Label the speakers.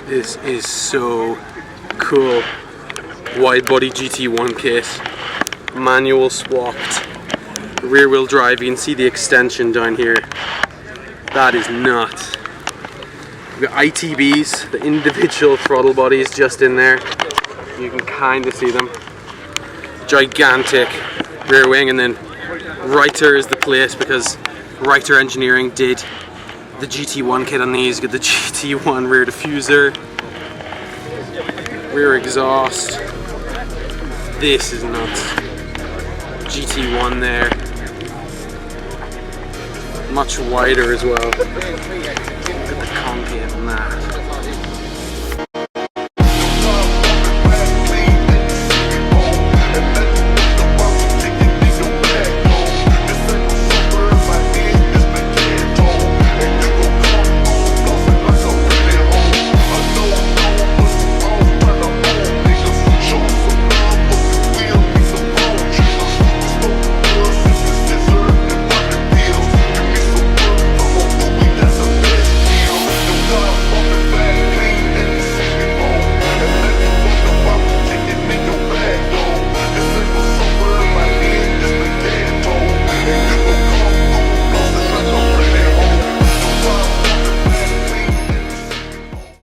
Speaker 1: This is so cool. Wide body GT1 kit, manual swapped, rear wheel drive. You can see the extension down here. That is nuts. We've got ITBs, the individual throttle bodies just in there. You can kind of see them. Gigantic rear wing, and then Reiter is the place because Reiter Engineering did the GT1 kit on these. Got the GT1 rear diffuser, rear exhaust. This is nuts. GT1 there. Much wider as well. Look at the concave on that.